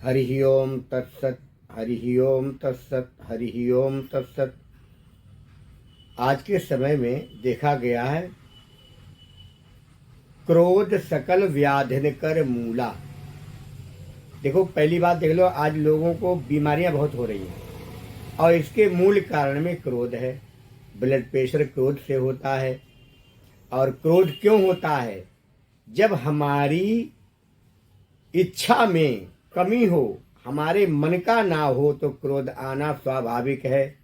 हरि ओम तत्सत, हरि ओम तत्सत, हरि ओम तत्सत। आज के समय में देखा गया है, क्रोध सकल व्याधिन कर मूला। देखो, पहली बात देख लो, आज लोगों को बीमारियां बहुत हो रही हैं और इसके मूल कारण में क्रोध है। ब्लड प्रेशर क्रोध से होता है। और क्रोध क्यों होता है? जब हमारी इच्छा में कमी हो, हमारे मन का ना हो, तो क्रोध आना स्वाभाविक है।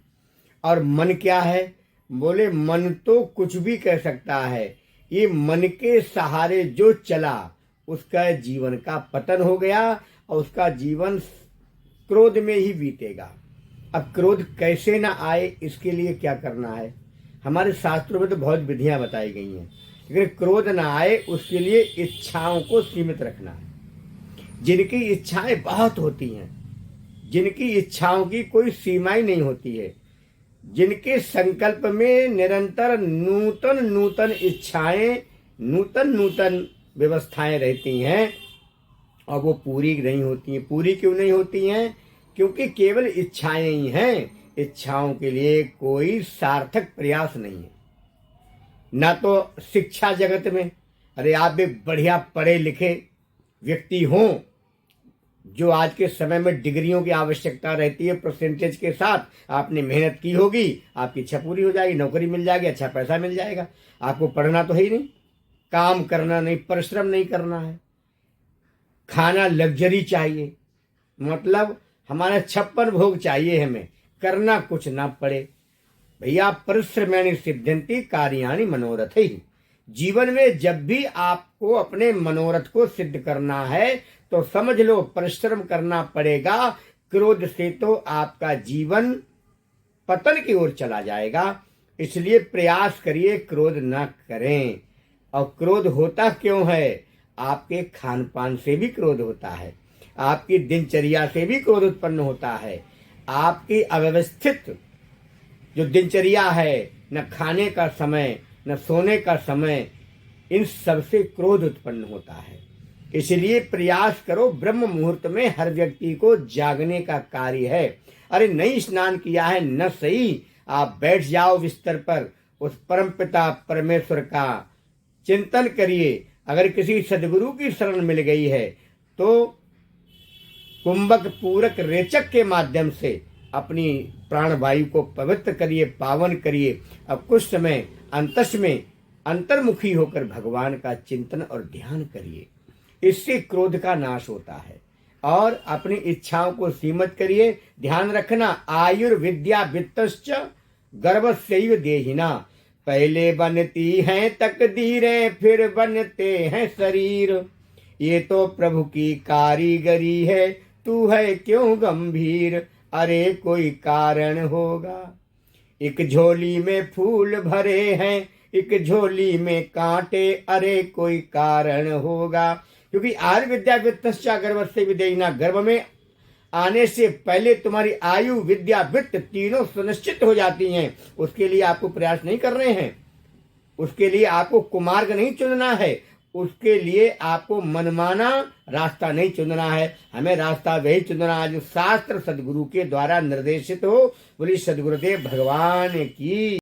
और मन क्या है? बोले, मन तो कुछ भी कह सकता है। ये मन के सहारे जो चला, उसका जीवन का पतन हो गया और उसका जीवन क्रोध में ही बीतेगा। अब क्रोध कैसे ना आए, इसके लिए क्या करना है? हमारे शास्त्रों में तो बहुत विधियां बताई गई हैं, लेकिन क्रोध ना आए उसके लिए इच्छाओं को सीमित रखना है। जिनकी इच्छाएं बहुत होती हैं, जिनकी इच्छाओं की कोई सीमाएं नहीं होती है, जिनके संकल्प में निरंतर नूतन नूतन इच्छाएं, नूतन नूतन व्यवस्थाएं रहती हैं और वो पूरी नहीं होती हैं। पूरी क्यों नहीं होती हैं? क्योंकि केवल इच्छाएं ही हैं। इच्छाओं के लिए कोई सार्थक प्रयास नहीं है। ना तो शिक्षा जगत में, अरे आप भी बढ़िया पढ़े लिखे व्यक्ति हों, जो आज के समय में डिग्रियों की आवश्यकता रहती है, परसेंटेज के साथ आपने मेहनत की होगी, आपकी इच्छा पूरी हो जाएगी, नौकरी मिल जाएगी, अच्छा पैसा मिल जाएगा। आपको पढ़ना तो है ही नहीं, काम करना नहीं, परिश्रम नहीं करना है, खाना लग्जरी चाहिए, मतलब हमारा 56 भोग चाहिए, हमें करना कुछ ना पड़े। भैया, परिश्रमेण सिद्ध्यन्ति कार्याणि मनोरथ ही। जीवन में जब भी आपको अपने मनोरथ को सिद्ध करना है तो समझ लो परिश्रम करना पड़ेगा। क्रोध से तो आपका जीवन पतन की ओर चला जाएगा। इसलिए प्रयास करिए क्रोध न करें। और क्रोध होता क्यों है? आपके खान पान से भी क्रोध होता है, आपकी दिनचर्या से भी क्रोध उत्पन्न होता है। आपकी अव्यवस्थित जो दिनचर्या है, न खाने का समय न सोने का समय, इन सब से क्रोध उत्पन्न होता है। इसलिए प्रयास करो, ब्रह्म मुहूर्त में हर व्यक्ति को जागने का कार्य है। अरे नहीं स्नान किया है न सही, आप बैठ जाओ बिस्तर पर, उस परमपिता परमेश्वर का चिंतन करिए। अगर किसी सदगुरु की शरण मिल गई है तो कुंभक पूरक रेचक के माध्यम से अपनी प्राणवायु को पवित्र करिए, पावन करिए। अब कुछ समय अंतस में अंतर्मुखी होकर भगवान का चिंतन और ध्यान करिए। इससे क्रोध का नाश होता है। और अपनी इच्छाओं को सीमित करिए। ध्यान रखना, आयुर्विद्या वित्तश्च गर्भस्यैव देहिना। पहले बनती हैं तकदीरें, फिर बनते हैं शरीर। ये तो प्रभु की कारीगरी है, तू है क्यों गंभीर? अरे कोई कारण होगा। एक झोली में फूल भरे हैं, एक झोली में कांटे, अरे कोई कारण होगा। क्योंकि आयुर्विद्या वित्तश्च गर्भस्य विदेहिना, गर्भ में आने से पहले तुम्हारी आयु, विद्या, वित्त तीनों सुनिश्चित हो जाती हैं। उसके लिए आपको प्रयास नहीं कर रहे हैं, उसके लिए आपको कुमार्ग नहीं चुनना है, उसके लिए आपको मनमाना रास्ता नहीं चुनना है। हमें रास्ता वही चुनना है जो शास्त्र सदगुरु के द्वारा निर्देशित हो। बोली सदगुरुदेव भगवान की।